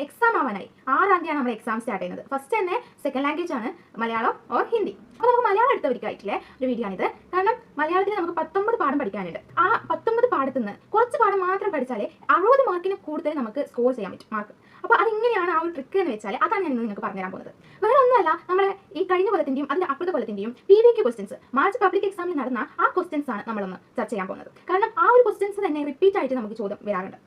Exam ആവാനായി 6-ാം തീയതിയാണ് നമ്മൾ exam start ചെയ്യുന്നത്. ഫസ്റ്റ് തന്നെ സെക്കൻഡ് ലാംഗ്വേജ് ആണ് മലയാളം ഓർ ഹിന്ദി. അപ്പോൾ നമുക്ക് മലയാളം എടുത്തവർക്കായിട്ടില്ലേ ഒരു വീഡിയോ ആണിത്. കാരണം മലയാളത്തിൽ നമുക്ക് 19 പാഠം പഠിക്കാനുണ്ട്. ആ 19 പാഠത്തിൽ നിന്ന് കുറച്ച് പാഠം മാത്രം പഠിച്ചാലേ 60 മാർക്കിന് കൂടുതൽ നമുക്ക് സ്കോർ ചെയ്യാൻ പറ്റും മാർക്ക്. അപ്പോൾ അതെങ്ങനെയാണ് ആ ഒരു ട്രിക്ക് എന്ന് വെച്ചാൽ അതാണ് ഞാൻ നിങ്ങൾക്ക് പറഞ്ഞുതരാൻ പോകുന്നത്. വേറെ ഒന്നുമല്ല, നമ്മളെ ഈ കഴിഞ്ഞ കൊല്ലത്തിന്റെയും അതിന്റെ അപ്പുറത്തെ കൊല്ലത്തിന്റെയും PVQ ക്വസ്റ്റ്യൻസ് മാർച്ച് പബ്ലിക് എക്സാമിൽ നടന്ന ആ ക്വസ്റ്റ്യൻസ് ആണ് നമ്മളൊന്ന് ചർച്ച ചെയ്യാൻ പോകുന്നത്. കാരണം ആ ഒരു ക്വസ്റ്റ്യൻസ് തന്നെ റിപ്പീറ്റ് ആയിട്ട് നമുക്ക് ചോദ്യം വരാറുണ്ട്.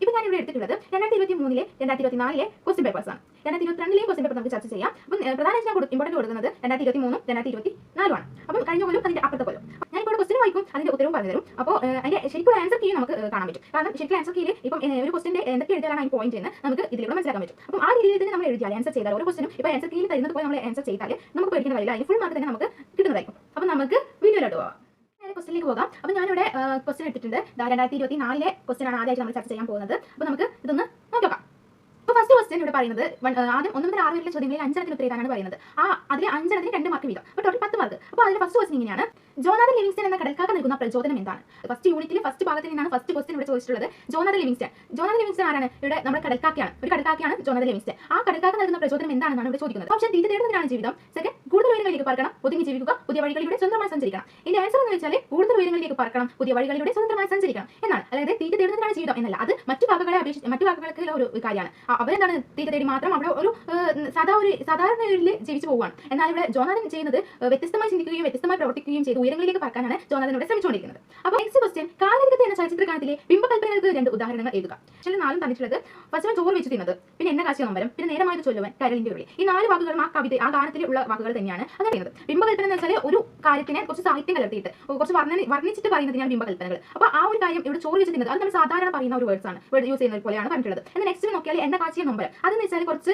ഇപ്പൊ ഞാൻ ഇവിടെ എടുത്തിട്ടുള്ളത് 2023-ലെ 2024-ലെ ക്വസ്റ്റ്യൻ പേപ്പേഴ്സ് ആണ്. 2022-ലെ ക്വസ്റ്റ്യൻ പേപ്പർ നമുക്ക് ചർച്ച ചെയ്യാം. അപ്പം പ്രധാനമായിട്ട് ഞാൻ ഇമ്പോർട്ടൻറ്റ് കൊടുക്കുന്നത് 2023-ഉം 2024 ആണ്. അപ്പം കഴിഞ്ഞ കൊല്ലം അതിന്റെ അപ്പുറത്തെ കൊല്ലം. ഞാൻ ഇപ്പോൾ ക്വസ്റ്റ്യൻ വായിക്കും, അതിന്റെ ഉത്തരവും പറഞ്ഞു തരും. അപ്പോൾ അതിന്റെ ശരിക്കും ആൻസർ കീ നമുക്ക് കാണാൻ പറ്റും. കാരണം ശരിക്കും ആൻസർ കീയിൽ ഇപ്പം ഒരു ക്വസ്റ്റിന്റെ എന്തൊക്കെ എഴുതിയാലാണ് അതിന് പോയിന്റ് എന്ന് നമുക്ക് ഇതിലൂടെ മനസ്സിലാക്കാൻ പറ്റും. അപ്പം ആ രീതിയിൽ തന്നെ നമ്മൾ എഴുതിയാൽ ആൻസർ ചെയ്താൽ ഓരോ ക്വസ്റ്റിനും ഇപ്പോൾ ആൻസർ കീയിൽ തരുന്നത് പോലെ നമ്മൾ ആൻസർ ചെയ്താൽ നമുക്ക് പഠിക്കുന്ന കാര്യമില്ല, അതിന് ഫുൾ മാർക്ക് തന്നെ നമുക്ക് കിട്ടുന്നതായിരിക്കും. അപ്പം നമുക്ക് വീഡിയോയിലോട്ട് പോകാം. ക്വസ്റ്റിലേക്ക് പോകാം. അപ്പോൾ ഞാനിവിടെ ക്വസ്റ്റ്യൻ എടുത്തിട്ടുണ്ട്. 2024-ലെ ക്വസ്റ്റ്യൻ ആണ് ആദ്യമായിട്ട് നമ്മൾ ചർച്ച ചെയ്യാൻ പോകുന്നത്. അപ്പോൾ നമുക്ക് ഇതൊന്ന് നോക്കാം. അപ്പോൾ ഫസ്റ്റ് ക്വസ്റ്റ്യൻ ഇവിടെ പറയുന്നത് ആദ്യം 1 മുതൽ 6 വരെയുള്ള ചോദ്യങ്ങളിൽ 5 എണ്ണത്തിന് ഉത്തരം എഴുതാനാണ് പറയുന്നത്. അതിൽ 5 എണ്ണത്തിന് 2 മാർക്ക് വീതം. അപ്പോൾ ടോട്ടൽ 10 മാർക്ക്. അപ്പോൾ അതിൽ ഫസ്റ്റ് ക്വസ്റ്റ്യൻ ഇങ്ങനെയാണ്: ജോനാഥൻ ലിവിങ്സ്റ്റൺ എന്ന കടൽക്കാക്ക നൽകുന്ന പ്രചോദനം എന്താണ്? ഫസ്റ്റ് യൂണിറ്റിൽ ഫസ്റ്റ് ഭാഗത്തിൽ നിന്നാണ് ഫസ്റ്റ് ക്വസ്റ്റ്യൻ ഇവിടെ ചോദിച്ചിട്ടുള്ളത്. Jonathan Livingstone. ജോനാഥൻ ലിവിങ്സ്റ്റൺ ആരാണ്? ഇവിടെ നമ്മുടെ കടൽക്കാക്കയാണ്. ഒരു കടൽക്കാക്കയാണ് ജോനാഥൻ ലിവിങ്സ്റ്റൺ. ആ കടൽക്കാക്ക നൽകുന്ന പ്രചോദനം എന്താണെന്നാണ് ഇവിടെ ചോദിക്കുന്നത്. ഓപ്ഷൻ തീറ്റ തേടുന്നതിനാണ് ജീവിതം. സെക്കൻഡ്, കൂടുതൽ ഉയരങ്ങളിലേക്ക് പറക്കണം, ഒതുങ്ങി ജീവിക്കുക, പുതിയ വഴികളിലൂടെ സ്വന്തമായി സഞ്ചരിക്കണം. ഇതിന്റെ ആൻസർ എന്ന് വെച്ചാൽ കൂടുതൽ ഉയരങ്ങളിലേക്ക് പറക്കണം, പുതിയ വഴികളിലൂടെ സ്വന്തമായി സഞ്ചരിക്കണം എന്നാണ്. അതായത് തീറ്റ തേടുന്നതിനാണ് ജീവിതം എന്നല്ല. അത് മറ്റു കാക്കകളെ അപേക്ഷിച്ച് മറ്റു കാക്കകൾക്ക് ഒരു കാര്യമാണ്. അവരെന്താണ് തീറ്റ തേടി മാത്രം അവിടെ ഒരു സാധാരണ ജീവിച്ചു പോവുകയാണ്. എന്നാൽ ഇവിടെ ജോനാഥൻ ചെയ്യുന്നത് വ്യത്യസ്തമായി ചിന്തിക്കുകയും വ്യത്യസ്തമായി പ്രവർത്തിക്കുകയും ചെയ്ത് ഉയരങ്ങളിലേക്ക് പറക്കാനാണ് ജോനാഥൻ ഇവിടെ ശ്രമിച്ചുകൊണ്ടിരിക്കുന്നത്. അപ്പോൾ നെക്സ്റ്റ് ക്വസ്റ്റ്യൻ: കാലഘട്ടത്തെ എന്ന ചലച്ചിത്ര ഗാനത്തിലെ ബിംബകൽപ്പനകൾക്ക് 2 ഉദാഹരണങ്ങൾ എഴുതുക. ചില 4 തന്നിട്ടുള്ളത്. ഫസ്റ്റ് ചോറ് വെച്ച് തിന്നത്, പിന്നെ എണ്ണ കാശിയ നമ്പരം, പിന്നെ നേരമായത് ചൊല്ലുവൻ, കരളിന്റെ ഉരുളി. ഈ 4 വാക്കുകളും ആ ഗാനത്തിൽ ഉള്ള വാക്കുകൾ തന്നെയാണ് അത് പറയുന്നത്. ബിംബകൽപ്പന എന്ന് വെച്ചാൽ ഒരു കാര്യത്തിനെ കുറച്ച് സാഹിത്യം കലർത്തിയിട്ട് കുറച്ച് വർണ്ണിച്ചിട്ട് പറയുന്നതിനാണ് ബിംബകൽപ്പനകൾ. അപ്പോൾ ആ ഒരു കാര്യം ഇവിടെ ചോറ് വെച്ച് തിന്നത് അത് നമ്മൾ സാധാരണ പറയുന്ന ഒരു വേർഡ്സ് ആണ്, വേർഡ് യൂസ് ചെയ്യുന്നത് പോലെയാണ് പറഞ്ഞിട്ടുള്ളത്. എന്നാൽ നെക്സ്റ്റ് നോക്കിയാൽ എണ്ണ കാശിയ നമ്പരം അതെന്ന് വെച്ചാൽ കുറച്ച്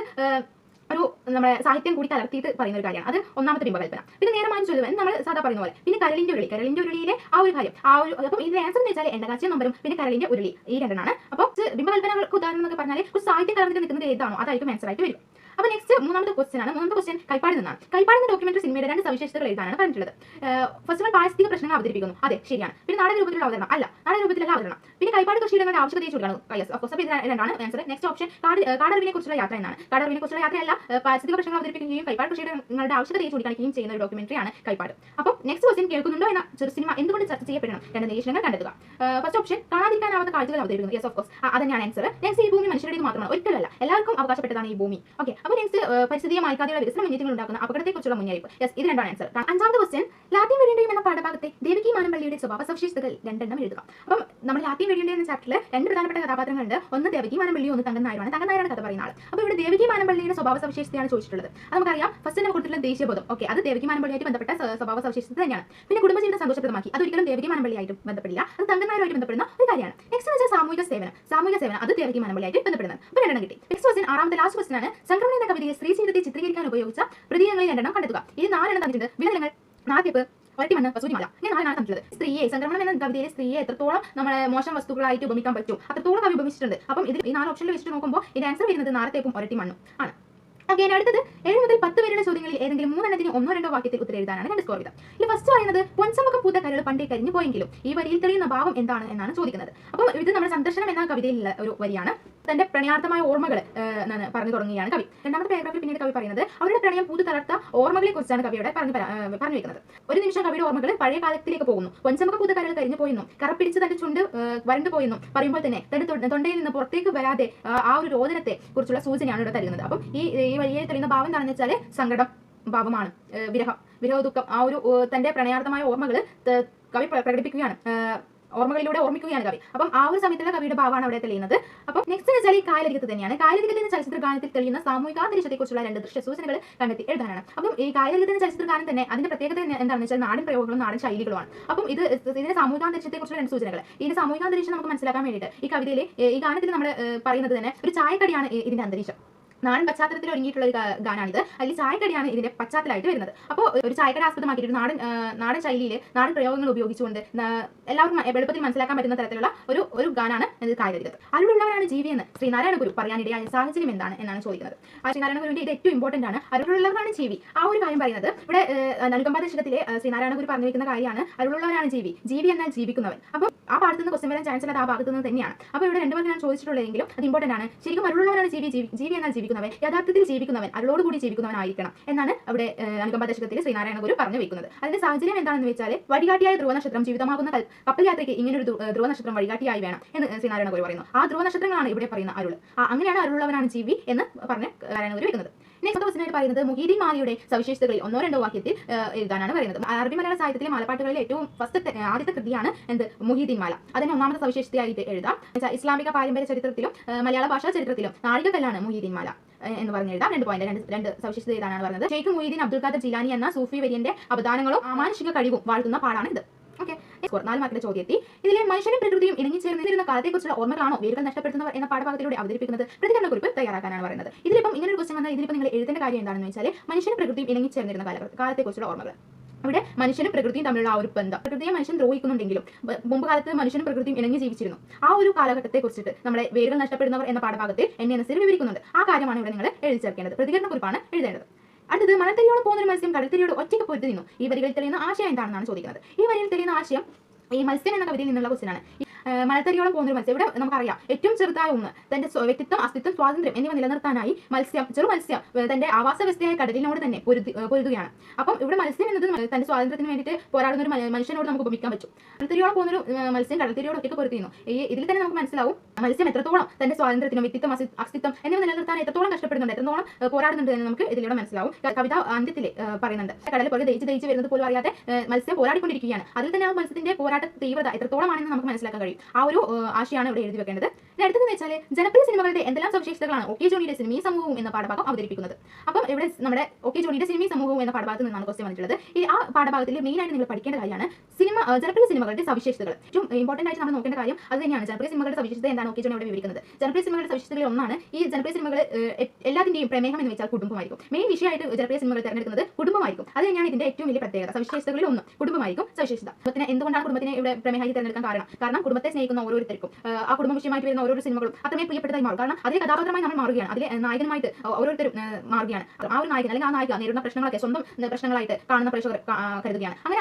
ഒരു നമ്മുടെ സാഹിത്യം കൂടി കലർത്തിയിട്ട് പറയുന്ന ഒരു കാര്യമാണ്. അത് ഒന്നാമത്തെ ബിംബകൽപ്പന. പിന്നെ നേരമായി ചൊല്ലുവൻ നമ്മൾ സാധാ പറയുന്ന പോലെ. പിന്നെ കരളിന്റെ ഉരുളിയിലെ ആ ഒരു കാര്യം അപ്പം ഇതിന്റെ ആൻസർ എന്ന് വെച്ചാൽ എണ്ണകാച്ചിയ നമ്പരും പിന്നെ കരളിന്റെ ഉരുളി, ഈ രണ്ടെണ്ണമാണ്. അപ്പോൾ ബിംബകൽപ്പനകൾക്ക് ഉദാഹരണം എന്നൊക്കെ പറഞ്ഞാൽ ഒരു സാഹിത്യം കലർന്നിട്ട് നിൽക്കുന്നത് ഏതാണോ അതായിരിക്കും ആൻസർ ആയിട്ട് വരും. അപ്പോൾ നെക്സ്റ്റ് മൂന്നാമത്തെ ക്വസ്റ്റ്യൻ ആണ്. മൂന്നാമത്തെ ക്വസ്റ്റ്യൻ കൈപ്പാടിൽ നിന്നാണ്. കൈപ്പാട് എന്ന ഡോക്യുമെന്ററി സിനിമയുടെ 2 സവിശേഷതകൾ എഴുതാനാണ് പറഞ്ഞിട്ടുള്ളത്. ഫസ്റ്റ് വൺ, പാരിസ്ഥിതിക പ്രശ്നങ്ങൾ അവതരിപ്പിക്കുന്നു. അതെ, ശരിയാണ്. പിന്നെ നാടക രൂപത്തിലുള്ള അവതരണം അല്ല, നാടക രൂപത്തിലുള്ള അവതരണം. പിന്നെ കൈപ്പാട് കൃഷിയിടങ്ങളുടെ ആവശ്യകതയെ ചൂടാണ്. രണ്ടാണ് ആൻസർ. നെക്സ്റ്റ് ഓപ്ഷൻ കാടറിവിനെ കുറിച്ചുള്ള യാത്ര എന്നാണ്. കാടറിവിനെ കുറിച്ചുള്ള യാത്രയല്ല, പാരിസ്ഥിതിക പ്രശ്നങ്ങൾ അവതരിപ്പിക്കുകയും കൈപ്പാട് കൃഷിയിടങ്ങളുടെ ആവശ്യകതയെ ചൂണ്ടിക്കാണിക്കുകയും ചെയ്യുന്ന ഒരു ഡോക്യുമെന്ററി ആണ് കൈപ്പാട്. അപ്പോൾ നെക്സ്റ്റ് ക്വസ്റ്റ്യൻ: കേൾക്കുന്നുണ്ടോ എന്ന ചെറു സിനിമ എന്തുകൊണ്ട് ചർച്ച ചെയ്യപ്പെടണം? 2 നിരീക്ഷണങ്ങൾ കണ്ടെത്തുക. ഫസ്റ്റ് ഓപ്ഷൻ കാണാതിരിക്കാനാവാത്ത കാഴ്ചകൾ അവതരിപ്പിക്കുന്നു. യെസ്, ഓഫ് കോഴ്സ്, അതന്നെയാണ് ആൻസർ. നെക്സ്റ്റ്: ഈ ഭൂമി മനുഷ്യരുടേത് മാത്രമാണ്, ഒരിക്കലല്ല, എല്ലാവർക്കും അവകാശപ്പെട്ടതാണ് ഈ ഭൂമി. ഓക്കെ. അപ്പോൾ നെക്സ്റ്റ്: പരിസ്ഥിതിയെ മായ്ക്കാതെയുള്ള വികസന മുന്നേറ്റങ്ങൾ ഉണ്ടാക്കുന്ന അപകടത്തെക്കുറിച്ചുള്ള മുന്നറിയിപ്പ്. യെസ്, ഇത് രണ്ടാണ് ആൻസർ. 5ാമത്തെ ക്വസ്റ്റ്യൻ: ലാത്തിൻ വെടിയുണ്ടയും എന്ന പാഠഭാഗത്തെ ദേവകി മാനമ്പള്ളിയുടെ സ്വഭാവ സവിശേഷതകൾ 2 എണ്ണം എഴുതുക. അപ്പം നമ്മൾ ലാത്തിൻ വെടിയുണ്ട എന്ന ചാപ്റ്ററിൽ 2 പ്രധാനപ്പെട്ട കഥാപാത്രങ്ങളുണ്ട്. ഒന്ന് ദേവകി മാനമ്പള്ളി, ഒന്ന് തങ്കൻ നായരാണ്. തങ്കൻ നായരാണ് കഥ പറയുന്ന ആൾ. അപ്പോൾ ഇവിടെ ദേവകി മാനമ്പള്ളിയുടെ സ്വഭാവ സവിശേഷതയാണ് ചോദിച്ചിട്ടുള്ളത്. അത് നമുക്കറിയാം. ഫസ്റ്റ് തന്നെ കൊടുത്തിട്ടുള്ള ദേശീയബോധം. ഓക്കെ, അത് ദേവകി മാനമ്പള്ളിയായിട്ട് ബന്ധപ്പെട്ട സ്വഭാവ സവിശേഷത തന്നെയാണ്. പിന്നെ കുടുംബജീവിതം സന്തോഷപ്രദമാക്കി, അതൊരിക്കലും ദേവകി മാനമ്പള്ളിയായിട്ട് ബന്ധപ്പെടില്ല, അത് തങ്കൻ നായരുമായിട്ട് ബന്ധപ്പെടുന്ന ഒരു കാര്യമാണ്. നെക്സ്റ്റ് വെച്ചാൽ സാമൂഹിക സേവനം, അത് ദേവകി മാനമ്പള്ളിയായിട്ട് ബന്ധപ്പെടുന്നത്. അപ്പോൾ 2 കിട്ടി. നെക്സ്റ്റ് ക്വസ്റ്റ്യൻ 6ാമത്തെ ലാസ്റ്റ് ക്വസ്റ്റ്യൻ ആണ്: സംക്രമണം എന്ന കവിതയെ സ്ത്രീ ജീവിതത്തെ ചിത്രീകരിക്കാൻ ഉപയോഗിച്ച പ്രതീകങ്ങളിൽ 2 കണ്ടെത്തുക. ഇത് 4 തന്നിട്ടുണ്ട്. വിലനിലങ്ങൾ, നാട്യപ്പ്, ഒരട്ടിമണ്ണ്, സൂര്യമല. ഇങ്ങനെ 4 തന്നിട്ടുള്ളത്. സ്ത്രീയെ, സംക്രമണം എന്ന കവിതയിലെ സ്ത്രീയെ എത്രത്തോളം നമ്മളെ മോശം വസ്തുക്കളായിട്ട് ഉപമിക്കാൻ പറ്റും അത്രത്തോളം കവി ഉപമിച്ചിട്ടുണ്ട്. അപ്പം ഇതിൽ ഈ 4 ഓപ്ഷനിൽ വെച്ചിട്ട് നോക്കുമ്പോൾ ഇതിന്റെ ആൻസർ വരുന്നത് നാരത്തേപ്പും ഒരട്ടിമണ്ണും ആണ്. ഓക്കെ, അടുത്തത് 7 മുതൽ 10 വരെയുള്ള ചോദ്യങ്ങളിൽ ഏതെങ്കിലും 3 എണ്ണത്തിന് 1-2 വാക്യത്തിൽ ഉത്തരം എഴുതാനാണ് 2 സ്കോർ വീതം. ഇത് ഫസ്റ്റ് പറയുന്നത്: പൊൻസമക്കം പൂത്ത കരൾ പണ്ടേ കരിഞ്ഞു പോയെങ്കിലും ഈ വരിയിൽ തെളിയുന്ന ഭാവം എന്താണ് എന്നാണ് ചോദിക്കുന്നത്. അപ്പം ഇത് നമ്മുടെ സന്ദർശനം എന്ന കവിതയിലുള്ള ഒരു വരിയാണ്. തന്റെ പ്രണയാർത്ഥമായ ഓർമ്മകൾ പറഞ്ഞു തുടങ്ങുകയാണ് കവി. 2ാമത്തെ പാരഗ്രാഫിൽ പിന്നീട് കവി പറയുന്നത് അവരുടെ പ്രണയം പൂത്തു തളർത്ത ഓർമ്മകളെ കുറിച്ചാണ് കവിയുടെ പറഞ്ഞു വെക്കുന്നത്. ഒരു നിമിഷം കവിയുടെ ഓർമ്മകൾ പഴയ കാലത്തിലേക്ക് പോകുന്നു. പൊൻസമക്ക പൂത്ത കരൾ കരിഞ്ഞു പോയെന്നും കറപ്പിടിച്ച് തന്റെ ചുണ്ട് വരണ്ടു പോയെന്നും പറയുമ്പോൾ തന്നെ തന്റെ തൊണ്ടയിൽ നിന്ന് പുറത്തേക്ക് വരാതെ ആ ഒരു രോദനത്തെ കുറിച്ചുള്ള സൂചനയാണ് ഇവിടെ തരുന്നത്. അപ്പം ഈ വഴിയിൽ തെളിയുന്ന ഭാവം എന്താണെന്ന് വെച്ചാൽ സങ്കടം ഭാവമാണ്, വിരഹ ദുഃഖം. ആ ഒരു തന്റെ പ്രണയാർത്ഥമായ ഓർമ്മകൾ കവി പ്രകടിപ്പിക്കുകയാണ്, ഓർമ്മകളിലൂടെ ഓർമ്മിക്കുകയാണ് കവി. അപ്പം ആ ഒരു സമയത്തുള്ള കവിയുടെ ഭാവമാണ് അവിടെ തെളിയുന്നത്. അപ്പം നെക്സ്റ്റ് വെച്ചാൽ ഈ കായലരികത്ത് തന്നെയാണ്. കായലരികത്ത് എന്ന ചലച്ചിത്ര ഗാനത്തിൽ തെളിയുന്ന സാമൂഹികാന്തരീക്ഷത്തെക്കുറിച്ചുള്ള 2 ദൃശ്യ സൂചനകൾ കണ്ടെത്തി എഴുതാനാണ്. അപ്പം ഈ കായലരികത്ത് എന്ന ചലച്ചിത്ര ഗാനം തന്നെ അതിന്റെ പ്രത്യേകത എന്താണെന്ന് വെച്ചാൽ നാടൻ പ്രയോഗങ്ങളും നാടൻ ശൈലികളുമാണ്. അപ്പം ഇതിന്റെ സാമൂഹികാന്തരീക്ഷത്തെക്കുറിച്ചുള്ള 2 സൂചനകൾ. ഇതിന്റെ സാമൂഹികാന്തരീക്ഷം നമുക്ക് മനസ്സിലാക്കാൻ വേണ്ടിയിട്ട് ഈ കവിതയിൽ ഈ ഗാനത്തിൽ നമ്മൾ പറയുന്നത് തന്നെ ഒരു ചായക്കടിയാണ് ഇതിന്റെ അന്തരീക്ഷം. നാടൻ പശ്ചാത്തലത്തിൽ ഒരുങ്ങിയിട്ടുള്ള ഒരു ഗാനാണിത്. അതിൽ ചായക്കടിയാണ് ഇതിന്റെ പശ്ചാത്തലമായിട്ട് വരുന്നത്. അപ്പോൾ ഒരു ചായക്കട ആസ്പദമാക്കിയിട്ട് നാടൻ ശൈലിയിൽ നാടൻ പ്രയോഗങ്ങൾ ഉപയോഗിച്ചുകൊണ്ട് എല്ലാവർക്കും എളുപ്പത്തിൽ മനസ്സിലാക്കാൻ പറ്റുന്ന തരത്തിലുള്ള ഒരു ഗാനാണ് കായലരികത്ത്. അരുളുള്ളവരാണ് ജീവിയെന്ന് ശ്രീനാരായണ ഗുരു പറയാനിടയായ സാഹചര്യം എന്നാണ് ചോദിക്കുന്നത്. ആ ശ്രീനാരായണ ഗുരുവിന്റെ ഇത് ഏറ്റവും ഇമ്പോർട്ടന്റ് ആണ്. അരുളുള്ളവരാണ് ജീവി, ആ ഒരു കാര്യം പറയുന്നത് ഇവിടെ അനുകമ്പ ദശകത്തിലെ ശ്രീനാരായണ ഗുരു പറഞ്ഞു വെക്കുന്ന കാര്യമാണ്. അരുളുള്ളവരാണ് ജീവി എന്നാൽ ജീവിക്കുന്നവൻ. അപ്പം ആ പാടത്ത് നിന്ന് ക്വസ്റ്റ്യൻ വരാൻ ചാൻസ് ഉള്ളത് ആ ഭാഗത്ത് നിന്ന് തന്നെയാണ്. അപ്പോൾ ഇവിടെ 2 മാർക്ക് ഞാൻ ചോദിച്ചിട്ടുള്ളതെങ്കിലും അത് ഇമ്പോർട്ടന്റ് ആണ്. ശരിക്കും അരുളുള്ളവനാണ് ജീവി എന്നാൽ ജീവിക്കുന്നവൻ, യഥാർത്ഥത്തിൽ ജീവിക്കുന്നവൻ, അരുളോടുകൂടി ജീവിക്കുന്നവനായിരിക്കണം എന്നാണ് അവിടെ അനുകമ്പ ദശകത്തിൽ ശ്രീനാരായണ ഗുരു പറഞ്ഞു വെക്കുന്നത്. അതിന്റെ സാഹചര്യം എന്താണെന്ന് വെച്ചാൽ വഴികാട്ടിയായ ധ്രുവനക്ഷത്രം ജീവിതമാകുന്ന കപ്പൽ യാത്രയ്ക്ക് ഇങ്ങനൊരു ധ്രുവനക്ഷത്രം വഴികാട്ടിയായി വേണം എന്ന് ശ്രീനാരായണ ഗുരു പറയുന്നു. ആ ധ്രുവനക്ഷത്രങ്ങളാണ് ഇവിടെ പറയുന്ന അരുൾ. അങ്ങനെയാണ് അരുളുള്ളവനാണ് ജീവി എന്ന് പറഞ്ഞ് നാരായണ ഗുരു വെക്കുന്നത്. നെക്സ്റ്റ് ക്വസ്റ്റ്യൻ പറയുന്നത് മുഹീദ്ദീൻ മാലയുടെ സവിശേഷതകളിൽ 1-2 വാക്യത്തിൽ എഴുതാനാണ് പറയുന്നത്. അറബി മലയാള സാഹിത്യത്തിലെ മാലപ്പാട്ടുകളിലെ ഏറ്റവും ആദ്യത്തെ കൃതിയാണ് എന്ത് മുഹീദ്ദീൻ മാല. അതിന് 1ാമത്തെ സവിശേഷതയായിട്ട് എഴുതാം. ഇസ്ലാമിക പാരമ്പര്യ ചരിത്രത്തിലും മലയാള ഭാഷാ ചരിത്രത്തിലും നാഴികക്കല്ലാണ് മുഹീദ്ദീൻ മാല എന്ന് പറഞ്ഞ് എഴുതാം. 2 പോയിന്റ്, രണ്ട് സവിശേഷത എഴുതാനാണ് പറയുന്നത്. ഷെയ്ഖ് മുഹീദ്ദീൻ അബ്ദുൽ ഖാദർ ജിലാനി എന്ന സൂഫി വര്യന്റെ അവദാനങ്ങളും അമാനുഷിക കഴിവും വാഴ്ത്തുന്ന പാടാണ് ഇത്. ഓക്കെ, 4 മാർക്കിന്റെ ചോദ്യത്തിൽ ഇതിലെ മനുഷ്യനും പ്രകൃതിയും ഇണങ്ങിച്ചേർന്നിരുന്ന കാലത്തെക്കുറിച്ചുള്ള ഓർമ്മകളാണോ വേരുകൾ നഷ്ടപ്പെടുന്നവർ എന്ന പാഠഭാഗത്തിലൂടെ അവതരിപ്പിക്കുന്നത്? പ്രതികരണ കുറിപ്പ് തയ്യാറാക്കാനാണ് പറയുന്നത്. ഇതിലിപ്പം ഇങ്ങനൊരു ക്വസ്റ്റ്യൻ വന്നാൽ ഇതിലിപ്പോൾ നിങ്ങൾ എഴുതേണ്ട കാര്യം എന്താണെന്ന് വെച്ചാൽ മനുഷ്യനും പ്രകൃതിയും ഇണങ്ങിച്ചേർന്നിരുന്ന കാലത്തെക്കുറിച്ചുള്ള ഓർമ്മകൾ. ഇവിടെ മനുഷ്യനും പ്രകൃതിയും തമ്മിലുള്ള ആ ഒരു ബന്ധം, പ്രകൃതിയെ മനുഷ്യൻ ദ്രോഹിക്കുന്നുണ്ടെങ്കിലും മുമ്പ് കാലത്ത് മനുഷ്യനും പ്രകൃതിയും ഇണങ്ങി ജീവിച്ചിരുന്നു. ആ ഒരു കാലഘട്ടത്തെ കുറിച്ചിട്ട് നമ്മുടെ വേരുകൾ നഷ്ടപ്പെടുന്നവർ എന്ന പാഠഭാഗത്തിൽ NNSൽ വിവരിക്കുന്നുണ്ട്. ആ കാര്യമാണ് ഇവിടെ നിങ്ങൾ എഴുതി ചേർക്കേണ്ടത്. പ്രതികരണ കുറിപ്പാണ് എഴുതേണ്ടത്. അടുത്തത് മണൽത്തരിയോളം പോകുന്നൊരു മത്സ്യം കടൽത്തരിയോട് ഒറ്റയ്ക്ക് പൊരുത്തി നിന്നു. ഈ വരികളിൽ തെളിയുന്ന ആശയം എന്താണെന്നാണ് ചോദിക്കുന്നത്. ഈ വരിയിൽ തെളിയുന്ന ആശയം ഈ മത്സ്യം എന്ന കവിതയിൽ നിന്നുള്ള ക്വസ്റ്റ്യൻ ആണ്. മണൽത്തരിയോളം പോകുന്നൊരു മത്സ്യം, ഇവിടെ നമുക്കറിയാം ഏറ്റവും ചെറുതായ ഒന്ന് തന്റെ വ്യക്തിത്വം, അസ്തിത്വം, സ്വാതന്ത്ര്യം എന്നിവ നിലനിർത്താനായി ചെറു മത്സ്യം തന്റെ ആവാസ വ്യവസ്ഥയായ കടലിനോട് തന്നെ പൊരുതുകയാണ്. അപ്പം ഇവിടെ മത്സ്യം എന്നത് തന്റെ സ്വാതന്ത്ര്യത്തിന് വേണ്ടിയിട്ട് പോരാടുന്ന ഒരു മനുഷ്യനോട് നമുക്ക് ഉപമിക്കാൻ പറ്റും. മണൽത്തരിയോളം പോകുന്നൊരു മത്സ്യം കടൽത്തരിയോട് ഒറ്റയ്ക്ക് പൊരുത്തിയിരുന്നു. ഇതിൽ തന്നെ നമുക്ക് മനസ്സിലാവും മത്സ്യം എത്രത്തോളം തന്റെ സ്വാതന്ത്ര്യത്തിനും വ്യക്തിത്വം, അസ്തിത്വം എന്നിവ നിലനിർത്താൻ എത്രത്തോളം കഷ്ടപ്പെടുന്നുണ്ട്, എത്രത്തോളം പോരാടുന്നുണ്ട് എന്ന് നമുക്ക് ഇതിലൂടെ മനസ്സിലാവും. കവിത അന്ത്യത്തിൽ പറയുന്നുണ്ട്, കടലിൽ പോലെ ദഹിച്ച് വരുന്നത് പോലും അറിയാതെ മത്സ്യം പോരാടിക്കൊണ്ടിരിക്കുകയാണ്. അതിൽ തന്നെ ആ മത്സ്യത്തിന്റെ പോരാട്ട തീവ്രത എത്രത്തോളമാണെന്ന് നമുക്ക് മനസ്സിലാക്കാൻ കഴിയും. ആ ഒരു ആശയമാണ് ഇവിടെ എഴുതി വെക്കേണ്ടത്. അടുത്തതെന്ന് വെച്ചാൽ ജനപ്രിയ സിനിമകളുടെ എന്തെല്ലാം സവിശേഷതകളാണ് OK ജോണിയുടെ സിനിമയും സമൂഹവും എന്ന പാഠഭാഗം അവതരിപ്പിക്കുന്നത്. അപ്പം ഇവിടെ നമ്മുടെ OK ജോണിയുടെ സിനിമയും സമൂഹവും എന്ന പാഠഭാഗത്ത് നിന്നാണ് ക്വസ്റ്റ്യൻ വന്നിട്ടുള്ളത്. ഈ ആ പാഠഭാഗത്തിൽ മെയിൻ ആയിട്ട് നിങ്ങൾ പഠിക്കേണ്ട കാര്യമാണ് ജനപ്രിയ സിനിമകളുടെ സവിശേഷതകൾ. ഏറ്റവും ഇമ്പോർട്ടന്റ് ആയിട്ട് നമ്മൾ നോക്കേണ്ട കാര്യം അത് തന്നെയാണ്. ജനപ്രിയ സിനിമകളുടെ സവിശേഷത എന്താണ് OK ജോണി ഇവിടെ വിവരിക്കുന്നത്. ജനപ്രിയ സിനിമകളുടെ സവിശേഷതകളിൽ ഒന്നാണ് ഈ ജനപ്രിയ സിനിമകൾ എല്ലാത്തിന്റെയും പ്രമേഹം എന്ന് വെച്ചാൽ കുടുംബമായിരിക്കും. മെയിൻ വിഷയമായിട്ട് ജനപ്രിയ സിനിമകൾ തിരഞ്ഞെടുക്കുന്നത് കുടുംബമായിരിക്കും. അത് തന്നെയാണ് ഇതിന്റെ ഏറ്റവും വലിയ പ്രത്യേകത. സവിശേഷതകളിൽ ഒന്ന് കുടുംബമായിരിക്കും സവിശേഷത. എന്തുകൊണ്ടാണ് കുടുംബത്തിനെ ഇവിടെ പ്രമേഹമായി തിരഞ്ഞെടുക്കാൻ കാരണം കുടുംബത്തെ സ്നേഹിക്കുന്ന ഓരോരുത്തർക്കും ആ കുടുംബ വിഷയമായിട്ട് വരുന്ന ഓരോ സിനിമകളും അത്രമേൽ പ്രിയപ്പെട്ടതായി മാറും. കാരണം അതിലെ കഥാപാത്രമായി നമ്മൾ മാറുകയാണ്, അതിലെ നായകനുമായിട്ട് ഓരോരുത്തരും മാറുകയാണ്. ആ ഒരു നായകൻ അല്ലെങ്കിൽ ആ നായിക നേരിടുന്ന പ്രശ്നങ്ങളൊക്കെ സ്വന്തം പ്രശ്നങ്ങളായിട്ട് കാണുന്ന പ്രേക്ഷകർ കരുതുകയാണ്. അങ്ങനെ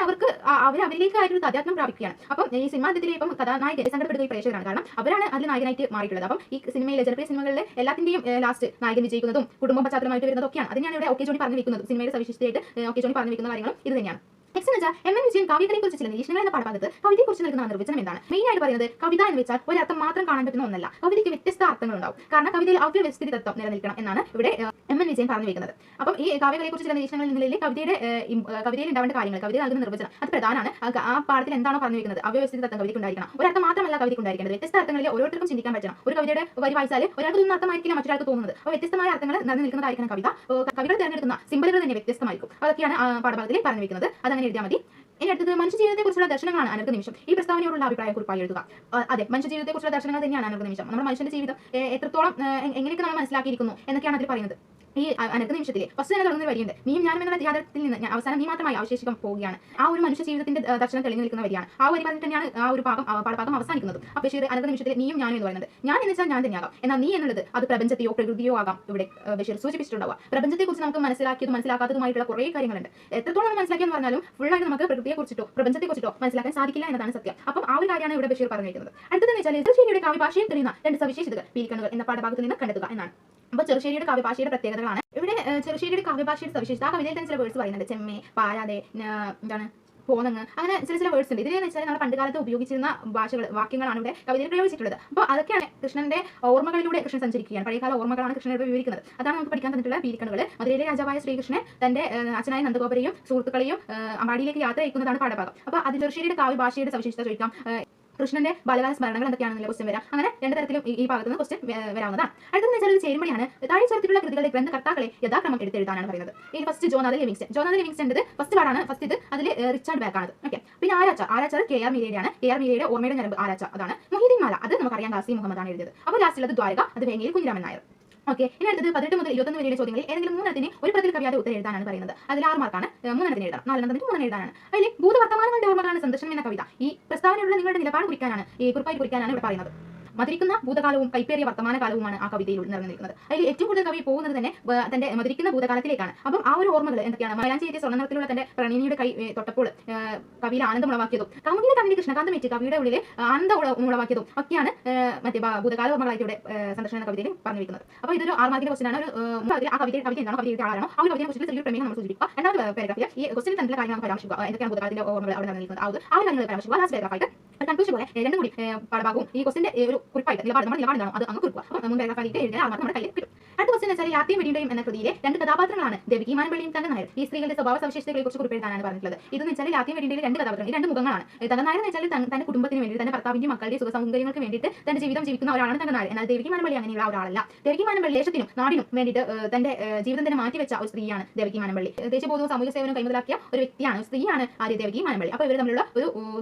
അവരിലേക്ക് ആയിട്ട് അധ്യാത്മം പ്രാപിക്കുകയാണ്. അപ്പം ഈ സിനിമാദ്യത്തിലെ ഇപ്പം കഥാനായകൻ സങ്കടപ്പെടുന്ന പ്രേക്ഷകരാണ്. കാരണം അവരാണ് അതിൽ നായകനായിട്ട് മാറിയിട്ടുള്ളത്. അപ്പം ഈ സിനിമയിലെ ജനപ്രിയ സിനിമകളിലെ എല്ലാത്തിന്റെയും ലാസ്റ്റ് നായകൻ വിജയിക്കുന്നതും കുടുംബ പശ്ചാത്തലമായിട്ട് വരുന്നതൊക്കെയാണ്. അതിനാണ് ഇവിടെ OK ജോണി പറഞ്ഞു വെക്കുന്നത്. സിനിമയുടെ സവിശേഷതയായിട്ട് OK ജോണി പറഞ്ഞു വെക്കുന്ന കാര്യങ്ങളും ഇത് തന്നെയാണ്. നെക്സ്റ്റ് എന്ന് വെച്ചാൽ MN വിജയൻ കവിതയെ കുറിച്ച് ചില നിരീക്ഷണങ്ങൾ എന്ന പാഠഭാഗത്ത് കവിതയെക്കുറിച്ച് നൽകുന്ന നിർവചനം എന്താണ്? മെയിൻ ആയിട്ട് പറയുന്നത് കവിത എന്ന് വെച്ചാൽ ഒരർത്ഥം മാത്രം കാണാൻ പറ്റുന്ന ഒന്നല്ല, കവിതയ്ക്ക് വ്യത്യസ്ത അർത്ഥങ്ങൾ ഉണ്ടാവും. കാരണം കവിതയിൽ അവ്യവസ്ഥിതി തത്വം നിലനിൽക്കണം എന്നാണ് ഇവിടെ MN വിജയൻ പറഞ്ഞു വെക്കുന്നത്. അപ്പം ഈ കാവ്യകളെ കുറിച്ച് ചില നിരീക്ഷണങ്ങളിൽ നിലയിൽ കവിതയിൽ ഉണ്ടാവേണ്ട കാര്യങ്ങൾ, കവിതയിൽ നൽകുന്ന നിർവചനം അത് പ്രധാനമാണ്. ആ പാഠത്തിൽ എന്താണോ പറഞ്ഞു വെക്കുന്നത് അവ്യവസ്ഥിതി തത്വം കവിതയ്ക്ക് ഉണ്ടായിരിക്കണം. ഒരർത്ഥം മാത്രമല്ല കവിതയ്ക്ക് ഉണ്ടായിരിക്കുന്നത്, വ്യത്യസ്ത അർത്ഥങ്ങളിൽ ഓരോരുത്തർക്കും ചിന്തിക്കാൻ പറ്റണം. ഒരു കവിതയുടെ വരി വായിച്ചാൽ ഒരാൾക്ക് തോന്നുന്ന അർത്ഥമായിരിക്കില്ല മറ്റൊരാൾക്ക് തോന്നുന്നത്. അപ്പോൾ വ്യത്യസ്തമായ അർത്ഥങ്ങൾ നിലനിൽക്കുന്നതായിരിക്കണം കവിത. കവികൾ തിരഞ്ഞെടുക്കുന്ന സിംബലുകൾ തന്നെ വ്യത്യസ്തമായിരിക്കും. അതൊക്കെയാണ് പാഠഭാഗത്തിൽ പറഞ്ഞു വെക്കുന്നത്. അതങ്ങനെ എഴുതിയാൽ മതി. ഇനി അടുത്തത് മനുഷ്യ ജീവിതത്തെക്കുറിച്ചുള്ള ദർശനങ്ങളാണ് അനർഘ നിമിഷം. ഈ പ്രസ്താവനയോടുള്ള അഭിപ്രായക്കുറിപ്പായി എഴുതുക. അതെ, മനുഷ്യ ജീവിതത്തെക്കുറിച്ചുള്ള ദർശനങ്ങൾ തന്നെയാണ് അനർഘ നിമിഷം. നമ്മുടെ മനുഷ്യന്റെ ജീവിതം എത്രത്തോളം എങ്ങനെയൊക്കെ നമ്മൾ മനസ്സിലാക്കിയിരിക്കുന്നു എന്നൊക്കെയാണ് അതിൽ പറയുന്നത്. ഈ അനർഘ നിമിഷത്തിൽ ഫസ്റ്റ് തന്നെ തുടങ്ങുന്ന വരിയുണ്ട്, നീയും ഞാനും എന്നുള്ള യാഥാർത്ഥ്യത്തിൽ നിന്ന് അവസാനം നീ മാത്രമായി അവശേഷിക്കാൻ പോവുകയാണ്. ആ ഒരു മനുഷ്യ ജീവിതത്തിന്റെ ദർശനം തെളിഞ്ഞു നിൽക്കുന്ന വരിയാണ്. ആ വരി പറഞ്ഞിട്ട് തന്നെയാണ് ആ ഒരു പാഠഭാഗം അവസാനിക്കുന്നത്. അപ്പോൾ ബഷീർ അനർഘ നിമിഷത്തിൽ നീയും ഞാനും എന്ന് പറയുന്നത്, ഞാൻ എന്ന് വെച്ചാൽ ഞാൻ തന്നെയാകാം, എന്നാൽ നീ എന്നുള്ളത് അത് പ്രപഞ്ചത്തെയോ പ്രകൃതിയോ ആകാം ഇവിടെ ബഷീർ സൂചിപ്പിച്ചിട്ടുണ്ടാവുക. പ്രപഞ്ചത്തെക്കുറിച്ച് നമുക്ക് മനസ്സിലാക്കാത്തതുമായിട്ടുള്ള കുറേ കാര്യങ്ങളുണ്ട്. എത്രത്തോളം നമ്മൾ മനസ്സിലാക്കിയെന്ന് പറഞ്ഞാലും ഫുള്ളായിട്ട് നമുക്ക് പ്രകൃതിയെക്കുറിച്ചിട്ടോ പ്രപഞ്ചത്തെക്കുറിച്ചിട്ടോ മനസ്സിലാക്കാൻ സാധിക്കില്ല എന്നതാണ് സത്യം. അപ്പം ആ ഒരു കാര്യമാണ് ഇവിടെ ബഷീർ പറഞ്ഞിരിക്കുന്നത്. അടുത്തതെന്ന് വെച്ചാൽ ചെറുശ്ശേരിയുടെ കാവ്യഭാഷയിൽ തെളിയുന്ന 2 സവിശേഷതകൾ പീലിക്കണ്ണുകൾ എന്ന പാഠഭാഗത്ത് നിന്ന് കണ്ടെത്തുക എന്നാണ്. അപ്പോൾ ചെറുശ്ശേരിയുടെ കാവ്യഭാഷയുടെ പ്രത്യേകതകളാണ് ഇവിടെ. ചെറുശ്ശേരിയുടെ കാവ്യഭാഷയുടെ സവിശേഷത ആ കവിതയിൽ തന്നെ ചില വേർഡ്സ് പറയുന്നുണ്ട്. ചെമ്മേ, പാരാതെ, എന്താണ് പോന്നങ്ങ്, അങ്ങനെ ചില വേർഡ്സ് ഉണ്ട്. ഇതിലെന്ന് വെച്ചാൽ നമ്മൾ പണ്ടുകാലത്ത് ഉപയോഗിച്ചിരുന്ന വാക്യങ്ങളാണ് ഇവിടെ കവിതയിൽ പ്രയോഗിച്ചിട്ടുള്ളത്. അപ്പോൾ അതൊക്കെയാണ് കൃഷ്ണന്റെ ഓർമ്മകളിലൂടെ കൃഷ്ണൻ സഞ്ചരിക്കുകയാണ്. പഴയകാല ഓർമ്മകളാണ് കൃഷ്ണൻ വിവരിക്കുന്നത്. അതാണ് നമുക്ക് പഠിക്കാൻ തന്നിട്ടുള്ള പീലിക്കണ്ണുകൾ. മധുരയിലെ രാജാവായ ശ്രീകൃഷ്ണൻ തന്റെ അച്ഛനായ നന്ദഗോപരെയും സുഹൃത്തുക്കളെയും അമ്പാടിയിലേക്ക് യാത്ര അയക്കുന്നതാണ് പാഠഭാഗം. അപ്പോൾ അതിൽ ചെറുശ്ശേരിയുടെ കാവ്യഭാഷയുടെ സവിശേഷത ചോദിക്കാം. കൃഷ്ണന്റെ ബാലകാല സ്മരണകൾ എന്തൊക്കെയാണെന്നുള്ള ക്വസ്റ്റ്യൻ വരാം. അങ്ങനെ 2 തരത്തിലും ഈ ഭാഗത്ത് നിന്ന് ക്വസ്റ്റ്യൻ വരാവുന്നതാണ്. അടുത്തെന്ന് വെച്ചാൽ ഒരു ചേരുമണിയാണ്. താഴെ ചേർത്തിട്ടുള്ള കൃതികളുടെ ഗ്രന്ഥകർത്താക്കളെ യഥാക്രമം എടുത്തെഴുതാനാണ് പറയുന്നത്. ഈ ഫസ്റ്റ് ജോനാഥൻ ലിവിങ്സ്റ്റൺ ഫസ്റ്റ് പാടാണ്. ഫസ്റ്റ് ഇത് അതിൽ റിച്ചാർഡ് ബാക്ക് ആണ്. ഓക്കെ, പിന്നെ ആരാച്ചാർ KR മീരയുടെയാണ്. KR മീരയുടെ ഓർമ്മയുടെ ഞരമ്പ് ആരാച്ച, അതാണ്. മുഹീദ്ദീൻ മാല അത് നമുക്കറിയാം ഖാസി മുഹമ്മദാണ് എഴുതിയത്. അപ്പോൾ ലാസ്റ്റുള്ളത് ദ്വാരക, അത് വേങ്ങയിൽ കുഞ്ഞിരാമൻ നായർ. ഓക്കെ, ഇനി അടുത്തത് 18 മുതൽ 21 വരെയുള്ള ചോദ്യങ്ങളിൽ ഏതെങ്കിലും 3 ഒരു പദത്തിൽ കവിയാതെ ഉത്തരം എഴുതാനാണ് പറയുന്നത്. അതിൽ 6 മാർക്കാണ്. 3 എഴുതണം, 4 3 എഴുതാനാണ്. അതിൽ ഭൂതവർത്തമാനങ്ങളുടെ ഓർമ്മകളാണ് സന്ദർശനം എന്ന കവിത. ഈ പ്രസ്താവനയുള്ള നിങ്ങളുടെ നിലപാട് കുറിക്കാനാണ്, ഈ കുറിപ്പായി കുറിക്കാനാണ് ഇവിടെ പറയുന്നത്. മധുരിക്കുന്ന ഭൂതകാലവും കൈപ്പേറിയ വർത്തമാനകാലവുമാണ് ആ കവിതയിൽ നിറഞ്ഞിരിക്കുന്നത്. അതിൽ ഏറ്റവും കൂടുതൽ കവി പോകുന്നത് തന്നെ തന്റെ മധുരിക്കുന്ന ഭൂതകാലത്തിലേക്കാണ്. അപ്പം ആ ഒരു ഓർമ്മകൾ എന്തൊക്കെയാണ്? മൈലാഞ്ചി എത്തിയ സ്വർണ്ണനിറത്തിലുള്ള തന്റെ പ്രണയിനിയുടെ കൈ തൊട്ടപ്പോൾ കവിയിൽ ആനന്ദം ഉളവാക്കിയതും കവിയുടെ കണ്ണിൽ കൃഷ്ണകാന്തം വെച്ച് കവിയുടെ ഉള്ളിൽ ആനന്ദം ഉളവാക്കിയതും ഒക്കെയാണ് മറ്റേ ഭൂതകാല ഓർമ്മകളായിട്ട് ഇവിടെ സന്ദർശന കവിതയിൽ പറഞ്ഞു വെക്കുന്നത്. അപ്പോൾ ഇതൊരു 6 മാർക്കിന്റെ ക്വസ്റ്റൻ ആണ്. ആ കവിത എന്താണോ കവിതയുടെ ആളാണോ ആ ഒരു കവിതയെ കുറിച്ച് ചെറിയൊരു പ്രമേയം നമ്മൾ സൂചിപ്പിക്കുക. രണ്ടാമത്തെ പാരഗ്രാഫിൽ ഈ ക്വസ്റ്റൻ തന്റെ കാര്യങ്ങൾ പരാമർശിക്കുക. എന്തൊക്കെയാണ് ഭൂതകാലത്തിന്റെ ഓർമ്മകൾ അവിടെ നടന്നിരിക്കുന്നത് ആ കാര്യങ്ങൾ പരാമർശിക്കുക. ലാസ്റ്റ് പാരഗ്രാഫായിട്ട് കൺക്ലൂഷൻ പോലെ രണ്ടും കൂടി പാഠഭാഗവും ഈ ക്വസ്റ്റിന്റെ ഒരു കുറിപ്പായിട്ട് നിലപാടാണോ അത് അങ്ങ് കുറിക്കുക. അപ്പോൾ മുൻ പാരഗ്രാഫിലേക്ക് എഴുതിയ ആൾക്കാർ നമ്മുടെ കയ്യിൽ കിട്ടും. അടുത്ത ക്വസ്റ്റൻ വെച്ചാൽ യാത്രയും വെടിയുടെയും എന്ന കൃതിയിലെ 2 കഥാപാത്രങ്ങളാണ് ദേവകി മാനമ്പള്ളിയും തങ്കനായർ. ഈ സ്ത്രീകളുടെ സ്വഭാവ സവിശേഷതകളെ കുറിച്ച് കുറിപ്പെഴുതാനാണ് പറഞ്ഞിട്ടുള്ളത്. ഇതെന്ന് വെച്ചാൽ യാത്രയും വെടിയുടെയിലെ 2 കഥാപാത്രങ്ങൾ, ഈ 2 മുഖങ്ങളാണ്. തങ്കനായർ എന്ന് വെച്ചാൽ തന്റെ കുടുംബത്തിന് വേണ്ടി തന്റെ ഭർത്താവിന്റെ മക്കളുടെ സുഖ സൗകര്യങ്ങൾക്ക് വേണ്ടിയിട്ട് തന്റെ ജീവിതം ജീവിക്കുന്ന ഒരാളാണ് തങ്കനായർ. എന്നാൽ ദേവകി മാനമ്പള്ളി അങ്ങനെയുള്ള ഒരാളല്ല. ദേവകി മാനമ്പള്ളി ദേശത്തിനും നാടിനും വേണ്ടിയിട്ട് തന്റെ ജീവിതം തന്നെ മാറ്റിവെച്ച ഒരു സ്ത്രീയാണ് ദേവകി മാനമ്പള്ളി. ദേശബോധവും സാമൂഹിക സേവനവും കൈമുതലാക്കിയ ഒരു വ്യക്തിയാണ്, സ്ത്രീയാണ് ആര്യ ദേവകി മാനമ്പള്ളി. അപ്പോൾ ഇവർ തമ്മിലുള്ള ഒരു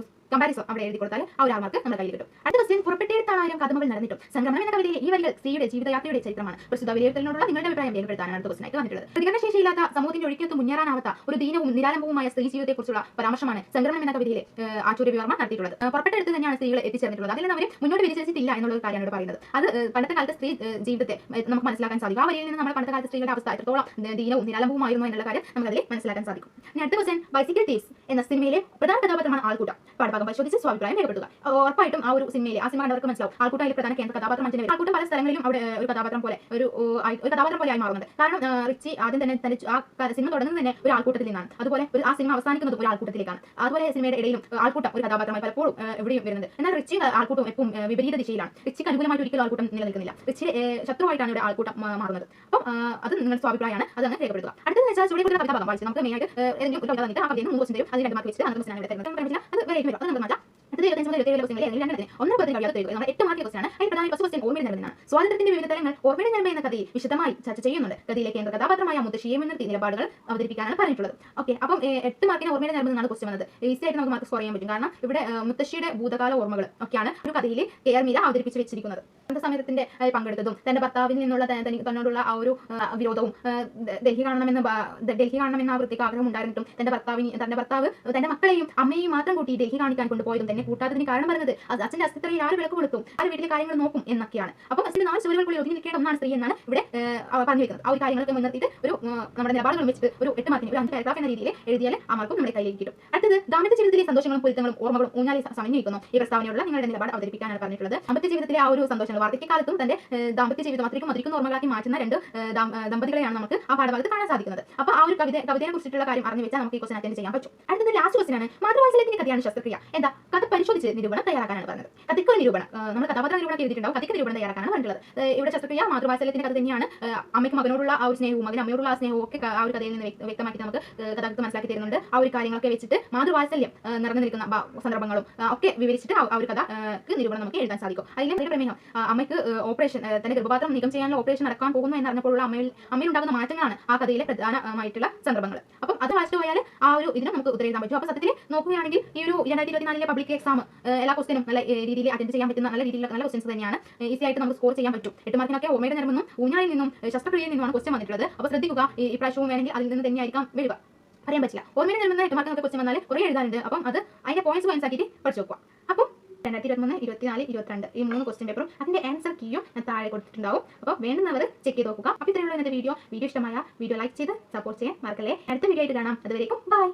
കമ്പാരിസൺ അവിടെ എഴുതി കൊടുത്താൽ ആ ഒരു ആൾമാർക്ക് നമ്മുടെ കയ്യിൽ കിട്ടും. അടുത്ത ക്വസ്റ്റ്യൻ പുറപ്പെട്ടെഴുത്താണായിരം കഥകൾ നടന്നിട്ടും സംക്രമണം എന്ന കവിതയിലെ ഈ വരികൾ സ്ത്രീയുടെ ജീവിതയാത്രയുടെ ചരിത്രമാണ്. പ്രസ്തുത വിലയിരുത്തലിനോടുള്ള നിങ്ങളുടെ അഭിപ്രായം രേഖപ്പെടുത്താനാണ് അടുത്ത ക്വസ്റ്റ്യനായിട്ട് വന്നിട്ടുള്ളത്. പ്രതികരണശേഷിയില്ലാത്ത സമൂഹത്തിന്റെ ഒഴുക്കിനൊത്ത് മുന്നേറാനാവാത്ത ഒരു ദീനവും നിരാലംബവുമായ സ്ത്രീ ജീവിതത്തെക്കുറിച്ചുള്ള പരാമർശമാണ് സംക്രമണം എന്ന കവിതയിലെ ആചാര്യവിവർമ്മ നടത്തിയിട്ടുള്ളത്. പുറപ്പെട്ടെടുത്ത് തന്നെയാണ് സ്ത്രീകൾ എത്തിച്ചേർന്നിട്ടുള്ളത്. അതിൽ നിന്ന് അവർ മുന്നോട്ട് വിരിച്ചിട്ടില്ല എന്നുള്ള കാര്യമാണ് പറയുന്നത്. അത് പണ്ടത്തെ കാലത്തെ സ്ത്രീ ജീവിതത്തെ നമുക്ക് മനസ്സിലാക്കാൻ സാധിക്കും. ആ വരിയിൽ നിന്ന് നമ്മൾ പണ്ടത്തെ കാലത്തെ സ്ത്രീകളുടെ അവസ്ഥ എത്രത്തോളം ദീനവും നിരാലംബവുമായിരുന്നു എന്നുള്ള കാര്യം നമുക്ക് അതിൽ മനസ്സിലാക്കാൻ സാധിക്കും. അടുത്ത ക്വസ്റ്റ്യൻ ബൈസിക്കിൾ തീവ്സ് എന്ന സിനിമയിലെ പ്രധാന കഥാപാത്രമാണ് ആൾക്കൂട്ടം. പാഠഭാഗം പരിശോധിച്ച് സ്വാഭിപ്രായം രേഖപ്പെടുത്തുക. ഉറപ്പായിട്ടും ആ ഒരു സിനിമയിൽ ആ സിനിമ കണ്ടവർക്ക് മനസ്സിലാവും ആൾക്കൂട്ടം അതിൽ പ്രധാന കേന്ദ്ര കഥാപാത്രം മറ്റേ ആൾക്കൂട്ടം പല സ്ഥലങ്ങളിലും അവിടെ ഒരു കഥാപാത്രം പോലെ ഒരു കഥാപാത്രം പോലെ ആയി മാറുന്നുണ്ട്. കാരണം റിച്ചി ആദ്യം തന്നെ ആ സിനിമ തുടങ്ങുന്നത് തന്നെ ഒരു ആൾക്കൂട്ടത്തിൽ നിന്നാണ്. അതുപോലെ ആ സിനിമ അവസാനിക്കുന്നത് ഒരു ആൾക്കൂട്ടത്തിലേക്കാണ്. അതുപോലെ സിനിമയുടെ ഇടയിലും ആൾക്കൂട്ടം ഒരു കഥാപാത്രമായി പലപ്പോഴും എവിടെയും വരുന്നത്. എന്നാൽ റിച്ചി ആൾക്കൂട്ടം എപ്പോഴും വിപരീത ദിശയിലാണ്. റിച്ചിക്ക് അനുകൂലമായിട്ട് ഒരിക്കലും ആൾക്കൂട്ടം നിലനിൽക്കുന്നില്ല. റിച്ചി ശത്രുവായിട്ടാണ് ഇവിടെ ആൾക്കൂട്ടം മാറുന്നത്. അപ്പം അത് നിങ്ങളുടെ സ്വാഭിപ്രായമാണ്, അതങ്ങ് രേഖപ്പെടുത്തുക. അടുത്തത് വെച്ചാൽ ചുവടെ കഥാഭാഗം വായിച്ച് നമുക്ക് മെയിനായിട്ട് ഏതെങ്കിലും ഒരു കഥ തന്നിട്ട് ആ കഥയിൽ 3 ക്വസ്റ്റ്യൻ തരും. അതിന് 2 മാർക്ക് വെച്ചിട്ട് അങ്ങനെ ഇവിടെ തരുന്നത് അത് വേറെ വരും. അത് നമുക്ക് മാറ്റാം. അത് 25 ക്വസ്റ്റ്യൻ 1 പതിന് കഴിയാതെ തരുക. നമ്മൾ 8 മാർക്ക് ക്വസ്റ്റ്യൻ ആണ്. അതിന് പ്രധാന ഫസ്റ്റ് ക്വസ്റ്റ്യൻ ഓർമ്മയുടെ നിർമ്മിതാണ്. സ്വാതന്ത്ര്യത്തിന്റെ വിവിധ തലങ്ങൾ ഓർമ്മയുടെ നിർമ്മ എന്ന കഥയിൽ വിശദമായി ചർച്ച ചെയ്യുന്നുണ്ട്. കഥയിലെ കേന്ദ്ര കഥാപാത്രമായ മുത്തശ്ശിയെ മുൻനിർത്തി നിലപാടുകൾ അവതരിപ്പിക്കാനാണ് പറഞ്ഞിട്ടുള്ളത്. ഓക്കെ, അപ്പം 8 മാർക്കിന് ഓർമ്മയുടെ നിർമ്മ എന്നാണ് ക്വസ്റ്റ്യൻ വന്നത്. ഈസി ആയിട്ട് നമുക്ക് മാർക്ക് സ്കോർ ചെയ്യാൻ പറ്റും. കാരണം ഇവിടെ മുത്തശ്ശിയുടെ ഭൂതകാല ഓർമ്മകൾ ഒക്കെയാണ് ഒരു കഥയിൽ കെ.ആർ. മീര അവതരിപ്പിച്ച് വെച്ചിരിക്കുന്നത്. സമരത്തിന്റെ പങ്കെടുത്തതും തന്റെ ഭർത്താവിൽ നിന്നുള്ള തന്നോടുള്ള ആ ഒരു വിരോധവും ഡൽഹി കാണണമെന്ന ആ വൃത്തിക്ക് ആഗ്രഹം ഉണ്ടായിരുന്നിട്ടും തന്റെ ഭർത്താവ് തന്റെ മക്കളെയും അമ്മയെയും മാത്രം കൂട്ടി ഡൽഹി കാണിക്കാൻ കൊണ്ടുപോയതും തന്നെ കൂട്ടാത്തതിന് കാരണം പറഞ്ഞത് അച്ഛന്റെ അസ്തിത്വത്തിൽ ആര് വിളക്ക് കൊടുത്തും ആര് വീട്ടിലെ കാര്യങ്ങൾ നോക്കും എന്നൊക്കെയാണ്. അപ്പം അച്ഛന്റെ 4 ചുവരുകൾക്കുള്ളിൽ ഒതുങ്ങി നിൽക്കേണ്ട ഒന്നാണ് സ്ത്രീ എന്നാണ് ഇവിടെ പറഞ്ഞു വെക്കുന്നത്. ആ ഒരു കാര്യങ്ങളൊക്കെ മുൻനിർത്തിയിട്ട് ഒരു നമ്മുടെ നിലപാടുകൾ വെച്ചിട്ട് ഒരു 8 മാർക്കിന് ഒരു 5 പാരഗ്രാഫ് എന്ന രീതിയിൽ എഴുതിയാൽ ആ മാർക്കും നമ്മുടെ കയ്യിലേക്ക് കിട്ടും. അടുത്തത് ദാമ്പത്യ ജീവിതത്തിലെ സന്തോഷങ്ങളും പൊരുത്തങ്ങളും ഓർമ്മകളും ഊഞ്ഞാലി സമന്വയിക്കുന്നു. ഈ പ്രസ്താവനയുള്ള നിങ്ങളുടെ നിലപാട് അവതരിപ്പിക്കാനാണ് പറഞ്ഞിട്ടുള്ളത്. ദാമ്പത്യ ജീവിതത്തിലെ ആ ഒരു സന്തോഷങ്ങൾ വാർദ്ധക്യകാലത്തും തന്റെ ദാമ്പത്യ ജീവിതം മധുരിക്കുന്ന ഓർമ്മകളാക്കി മാറ്റുന്ന 2 ദമ്പതികളെയാണ് നമുക്ക് ആ പാഠഭാഗത്ത് കാണാൻ സാധിക്കുന്നത്. അപ്പോൾ ആ ഒരു കവിതയെ കുറിച്ചിട്ടുള്ള കാര്യം അറിഞ്ഞു വെച്ചാൽ നമുക്ക് ഈ ക്വസ്റ്റൻ അറ്റൻഡ് ചെയ്യാൻ പറ്റും. അടുത്തത് ലാസ്റ്റ് ക്വസ്റ്റൻ ആണ്. മാതൃവാത്സല്യത്തിന്റെ കഥയാണ് ശസ്ത്രക്രിയ. എന്താ കഥ പരിശോധിച്ച് നിരൂപണം തയ്യാറാക്കാനാണ് പറഞ്ഞത്. കഥയ്ക്കൊരു നിരൂപണം നമ്മൾ കഥാപാത്ര നിരൂപണം എഴുതിയിട്ടുണ്ടാവും. കഥയ്ക്ക് നിരൂപണം തയ്യാറാക്കാനാണ് പറഞ്ഞിട്ടുള്ളത്. ഇവിടെ ശസ്ത്രക്രിയ മാതൃവാത്സല്യത്തിന്റെ കഥ തന്നെയാണ്. അമ്മയ്ക്ക് മകനോടുള്ള ആ ഒരു സ്നേഹവും മകൻ അമ്മയോടുള്ള ആ സ്നേഹവും ഒക്കെ ആ ഒരു കഥയിൽ നിന്ന് വ്യക്തമാക്കി നമുക്ക് കഥാകൃത്ത് മനസ്സിലാക്കി തരുന്നുണ്ട്. ആ ഒരു കാര്യങ്ങളൊക്കെ വെച്ചിട്ട് മാതൃവാത്സല്യം നിറഞ്ഞു നിൽക്കുന്ന സന്ദർഭങ്ങളും ഒക്കെ വിവരിച്ചിട്ട് ആ ഒരു കഥക്ക് നിരൂപണം നമുക്ക് എഴുതാൻ സാധിക്കും. അതിലെ പ്രമേയം അമ്മയ്ക്ക് ഓപ്പറേഷൻ തന്റെ ഗർഭപാത്രം നീക്കം ചെയ്യാനുള്ള ഓപ്പറേഷൻ നടക്കാൻ പോകുന്നു എന്നറിഞ്ഞപ്പോഴുള്ള അമ്മയിൽ ഉണ്ടാകുന്ന മാറ്റങ്ങളാണ് ആ കഥയിലെ പ്രധാനമായിട്ടുള്ള സന്ദർഭങ്ങൾ. അപ്പം അത് വായിച്ചു പോയാൽ ആ ഒരു ഇതിന് നമുക്ക് ഉത്തരം പറ്റും. അപ്പോൾ സത്യത്തിൽ നോക്കുകയാണെങ്കിൽ ഈ ഒരു 2024 പബ്ലിക് എക്സാം എല്ലാ ക്വസ്റ്റ്യനും നല്ല രീതിയിൽ അറ്റൻഡ് ചെയ്യാൻ പറ്റുന്ന നല്ല രീതിയിലുള്ള നല്ല ക്വസ്റ്റ്യൻസ് തന്നെയാണ്. ഈസി ആയിട്ട് നമുക്ക് സ്കോർ ചെയ്യാൻ പറ്റും. 8 മാർക്കിനൊക്കെ ഓർമ്മയുടെ നിന്നും ഊഞ്ഞാലിൽ നിന്നും ശസ്ത്രക്രിയയിൽ നിന്നുമാണ് ക്വസ്റ്റ്യൻ വന്നിട്ടുള്ളത്. അപ്പോൾ ശ്രദ്ധിക്കുക, ഈ പ്രാവശ്യവും വേണമെങ്കിൽ അതിൽ നിന്ന് തന്നെയായിരിക്കാം വരിക, അറിയാൻ പറ്റില്ല. ഓർമ്മയുടെ നിർമ്മിക്കുന്ന 8 മാർക്കിനൊക്കെ ക്വസ്റ്റ്യൻ വന്നാൽ കുറേ എഴുതാനുണ്ട്. അപ്പം അത് അതിന്റെ പോയിന്റ്സ് ആക്കിയിട്ട് പഠിച്ചു വെക്കുക. അപ്പം 2023, 24, 22 ഈ 3 ക്വസ്റ്റ്യൻ പേപ്പറും അതിന്റെ ആൻസർ കീയും ഞാൻ താഴെ കൊടുത്തിട്ടുണ്ടാവും. അപ്പോൾ വേണ്ടുന്നവർ ചെക്ക് ചെയ്ത് നോക്കുക. അപ്പോൾ ഇത്രയുള്ള ഇന്നത്തെ വീഡിയോ ഇഷ്ടമായ വീഡിയോ ലൈക്ക് ചെയ്ത് സപ്പോർട്ട് ചെയ്യാൻ മറക്കല്ലേ. അടുത്ത വീഡിയോ ആയിട്ട് കാണാം. അതുവരേക്കും ബൈ.